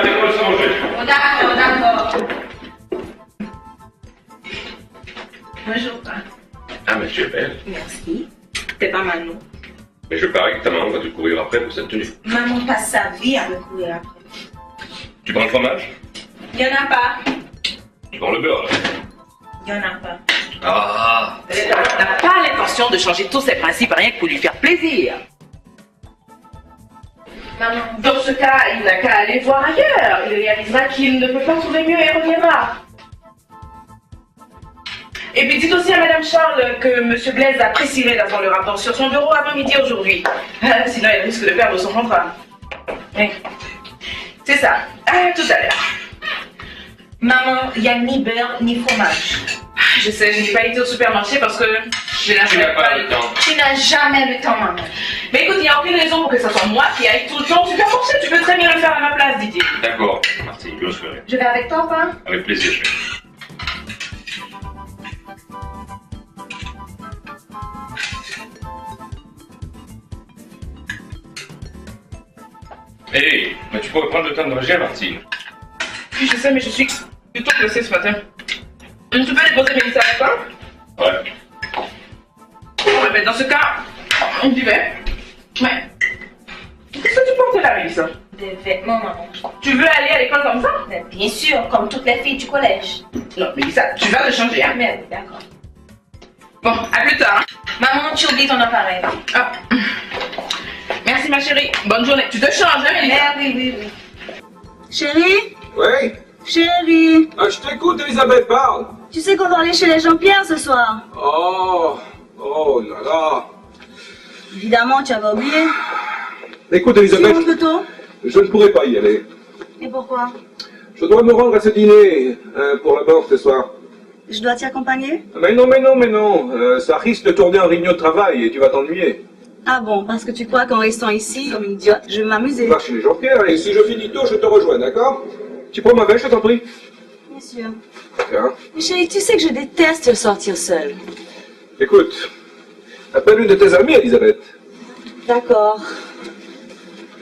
l'école sans manger. Oh, d'accord, d'accord. Bonjour, papa. Ah, mais tu es belle. Merci. T'es pas mal, non? Mais je parie que ta maman va te courir après pour cette tenue. Maman passe sa vie à me courir après. Tu prends le fromage? Il y en a pas. Tu prends le beurre, là? Il y en a pas. Ah! N'a pas l'intention de changer tous ses principes rien que pour lui faire plaisir. Maman. Dans ce cas, il n'a qu'à aller voir ailleurs. Il réalisera qu'il ne peut pas trouver mieux et reviendra. Et puis dites aussi à Madame Charles que Monsieur Blaise apprécierait d'avoir le rapport sur son bureau avant midi aujourd'hui. Sinon, il risque de perdre son contrat. Oui. C'est ça. Tout à l'heure. Maman, il n'y a ni beurre ni fromage. Je sais, je n'ai pas été au supermarché parce que je n'ai Tu n'as pas le temps. Tu n'as jamais le temps, maman. Mais écoute, il n'y a aucune raison pour que ce soit moi qui aille tout le temps au supermarché. Tu peux très bien le faire à ma place, dit-il. D'accord, Martine, je le ferai. Je vais avec toi, papa. Avec plaisir, je vais. Hé, mais tu pourrais prendre le temps de manger, Martine. Oui, je sais, mais je suis plutôt pressée ce matin. Tu peux déposer Mélissa avec toi? Ouais. Ouais, mais dans ce cas, on y va. Ouais. Qu'est-ce que tu portes là, Mélissa? Des vêtements, maman. Tu veux aller à l'école comme ça? Mais bien sûr, comme toutes les filles du collège. Non, Mélissa, tu vas te changer, hein? Mais oui, d'accord. Bon, à plus tard. Maman, tu oublies ton appareil. Ah. Merci, ma chérie. Bonne journée. Tu te changes, hein, Mélissa? Mais oui. Chérie, Oui. chérie, Ah, je t'écoute, Elisabeth, parle. tu sais qu'on va aller chez les Jean-Pierre ce soir. Oh là là. Évidemment, tu avais oublié. Écoute, Tu Elisabeth, rentres tôt. je ne pourrai pas y aller. Et pourquoi? Je dois me rendre à ce dîner pour la mort ce soir. Je dois t'y accompagner? Mais non. Ça risque de tourner en réunion de travail et tu vas t'ennuyer. Ah bon, parce que tu crois qu'en restant ici, comme une idiote, je vais m'amuser. Va chez les Jean-Pierre et si je finis tôt, je te rejoins, d'accord? Tu prends ma veste, je t'en prie. Bien sûr. Tiens. Mais chérie, tu sais que je déteste sortir seule. Écoute, appelle une de tes amies, Elisabeth. D'accord.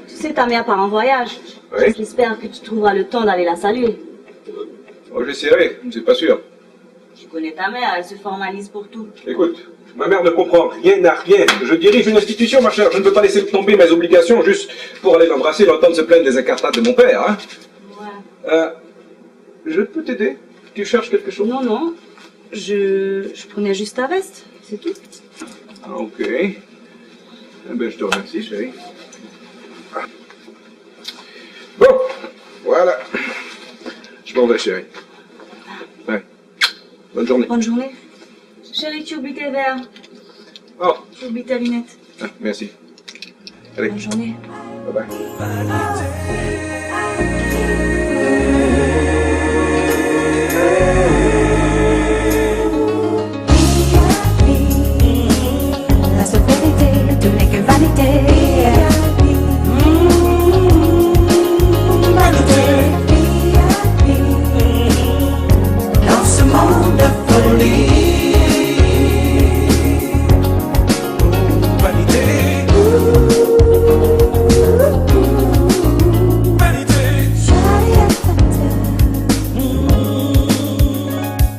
Tu sais, ta mère part en voyage. Oui. J'espère que tu trouveras le temps d'aller la saluer. Oh, j'essaierai, mais c'est pas sûr. Tu connais ta mère, elle se formalise pour tout. Écoute, ma mère ne comprend rien à rien. Je dirige une institution, ma chère. Je ne peux pas laisser tomber mes obligations juste pour aller l'embrasser et l'entendre se plaindre des incartades de mon père, hein. Ouais. Je peux t'aider? Tu cherches quelque chose? Non. Je prenais juste ta veste, c'est tout. Ah, ok. Eh ben, je te remercie, chérie. Ah. Bon, voilà. Je m'en vais, chérie. Ouais. Bonne journée. Bonne journée. Chérie, tu oublies tes verres. Oh, Tu oublies ta lunette. ah, merci. Allez, Bonne journée. bye bye. La seule vérité, tout n'est que vanité. Vanité. Dans ce monde de folie. Vanité.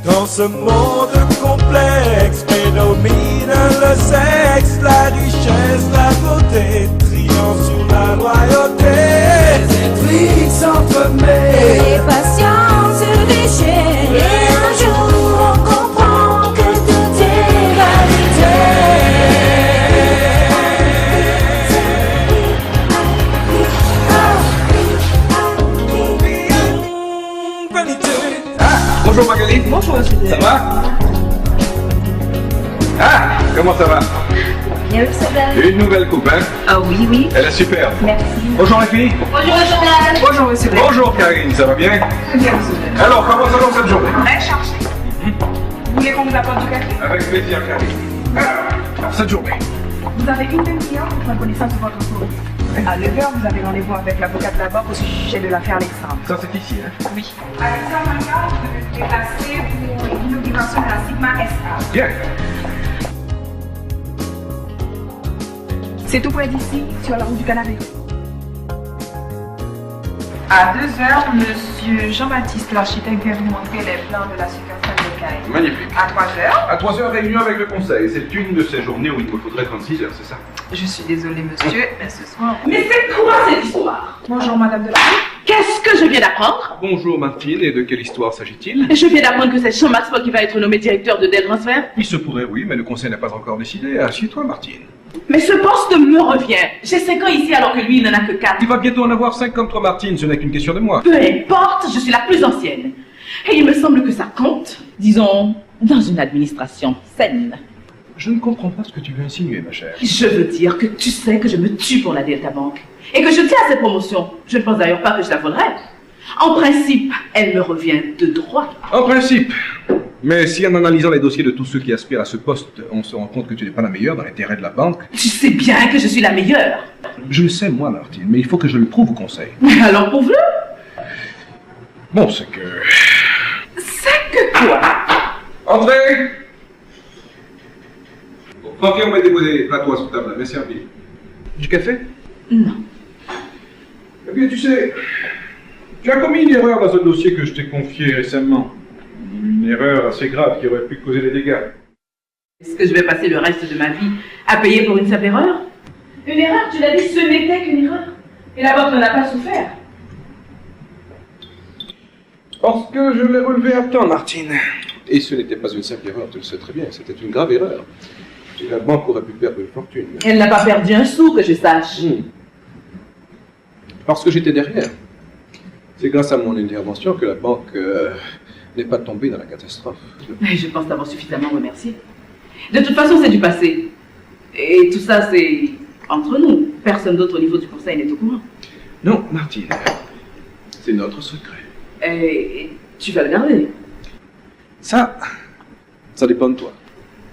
Dans ce monde complexe, prédomine le sexe, la richesse, la beauté, triomphe sur la loyauté. Les intrigues s'entremêlent, les passions se déchaînent, et un jour on comprend que tout est Vanité. Bonjour Magali. Bonjour, monsieur. Ça va? Ah, comment ça va? Bien, c'est belle. Une nouvelle coupe, hein? Ah oui. Elle est superbe. Merci. Bonjour les filles. Bonjour, Joël. Bonjour, monsieur. Bonjour Karine, ça va bien? Très bien, monsieur. Alors, comment ça va cette journée? Très chargé. Vous voulez qu'on vous apporte du café? Avec plaisir Karine. Alors, cette journée. Vous avez une demi-heure pour prendre connaissance de votre cours. À 9h, vous avez rendez-vous avec l'avocat de la banque au sujet de l'affaire Alexandre. Ça c'est ici, hein? Oui. À 10h24, vous devez vous déplacer pour l'inauguration de la Sigma SA. Bien. C'est tout près d'ici, sur la route du Canada. À 2h, monsieur Jean-Baptiste, l'architecte, vient vous montrer les plans de la succursale de Caille. Magnifique. À 3h. À 3 heures, réunion avec le conseil. C'est une de ces journées où il me faudrait 36 heures, c'est ça? Je suis désolée, monsieur, mais ce soir... Mais c'est quoi cette histoire? Bonjour, madame de la... Qu'est-ce que je viens d'apprendre? Bonjour Martine, et de quelle histoire s'agit-il? Je viens d'apprendre que c'est Sean Maxwell qui va être nommé directeur de Dell Transfer. Il se pourrait, oui, mais le conseil n'a pas encore décidé. Assieds-toi, Martine. Mais ce poste me revient. J'ai 5 ans ici alors que lui, il n'en a que 4. Il va bientôt en avoir 5 comme toi, Martine, ce n'est qu'une question de moi. Peu importe, je suis la plus ancienne. Et il me semble que ça compte, disons, dans une administration saine. Je ne comprends pas ce que tu veux insinuer, ma chère. Je veux dire que tu sais que je me tue pour la Delta Bank. Et que je tiens à cette promotion. Je ne pense d'ailleurs pas que je la volerai. En principe, elle me revient de droit. En principe. Mais si en analysant les dossiers de tous ceux qui aspirent à ce poste, on se rend compte que tu n'es pas la meilleure dans l'intérêt de la banque... Tu sais bien que je suis la meilleure. Je le sais, moi, Martine, mais il faut que je le prouve au conseil. Alors prouve-le. Bon, c'est que... C'est que quoi? André! Confirme et déposer les plateaux à sous table, mais servi. Du café? Non. Eh bien, tu sais, tu as commis une erreur dans un dossier que je t'ai confié récemment. Une erreur assez grave qui aurait pu causer des dégâts. Est-ce que je vais passer le reste de ma vie à payer pour une simple erreur? Une erreur, tu l'as dit, ce n'était qu'une erreur. Et la banque n'en a pas souffert. Parce que je l'ai relevé à temps, Martine. Et ce n'était pas une simple erreur, tu le sais très bien, c'était une grave erreur. Et la banque aurait pu perdre une fortune. Elle n'a pas perdu un sou, que je sache. Parce que j'étais derrière. C'est grâce à mon intervention que la banque n'est pas tombée dans la catastrophe. Et je pense t'avoir suffisamment remercié. De toute façon, c'est du passé. Et tout ça, c'est entre nous. Personne d'autre au niveau du conseil n'est au courant. Non, Martine, c'est notre secret. Et tu vas le garder. Ça dépend de toi.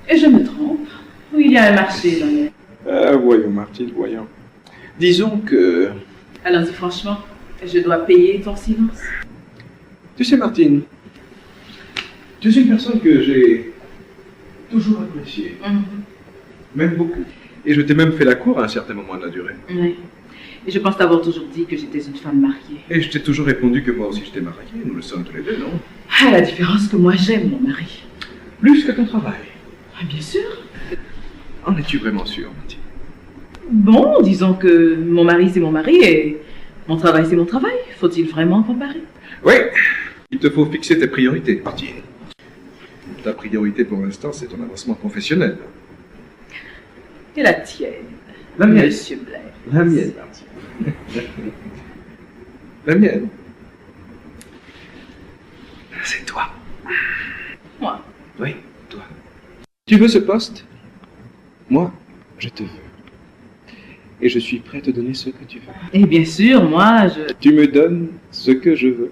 Et je me trompe. Oui, il y a un marché dans les... Voyons, Martine, voyons. Disons que... Allons-y, franchement. Je dois payer ton silence. Tu sais, Martine, tu es une personne que j'ai toujours appréciée. Même beaucoup. Et je t'ai même fait la cour à un certain moment de la durée. Oui. Et je pense t'avoir toujours dit que j'étais une femme mariée. Et je t'ai toujours répondu que moi aussi j'étais marié. Nous le sommes tous les deux, non? À la différence que moi, j'aime mon mari. Plus que ton travail. Bien sûr. En es-tu vraiment sûr, Martine? Bon, disons que mon mari, c'est mon mari et mon travail, c'est mon travail. Faut-il vraiment comparer? Oui. Il te faut fixer tes priorités, Martine. Ta priorité pour l'instant, c'est ton avancement professionnel. Et la tienne, La mienne. Monsieur Blair. La mienne, Martine. La mienne. C'est toi. Moi. Oui, toi. Tu veux ce poste? Moi, je te veux. Et je suis prêt à te donner ce que tu veux. Et bien sûr, moi, je... Tu me donnes ce que je veux.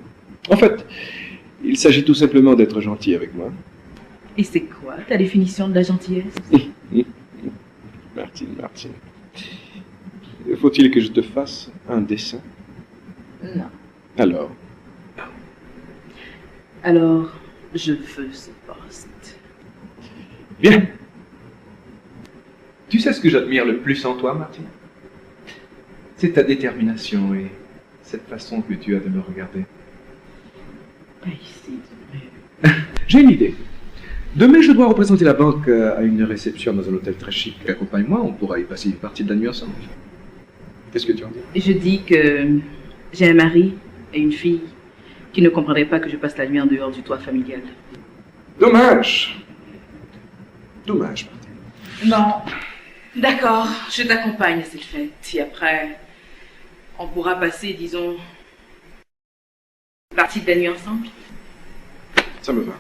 En fait, il s'agit tout simplement d'être gentil avec moi. Et c'est quoi ta définition de la gentillesse? Martine. Faut-il que je te fasse un dessin? Non. Alors, je veux ce poste. Bien. Tu sais ce que j'admire le plus en toi, Martine? C'est ta détermination et cette façon que tu as de me regarder. Pas ici. J'ai une idée. Demain, je dois représenter la banque à une réception dans un hôtel très chic. Accompagne-moi, on pourra y passer une partie de la nuit ensemble. Qu'est-ce que tu en dis? Je dis que j'ai un mari et une fille qui ne comprendraient pas que je passe la nuit en dehors du toit familial. Dommage. Dommage, Martine. Non. D'accord, je t'accompagne à cette fête. Et après, on pourra passer, disons, une partie de la nuit ensemble. Ça me va.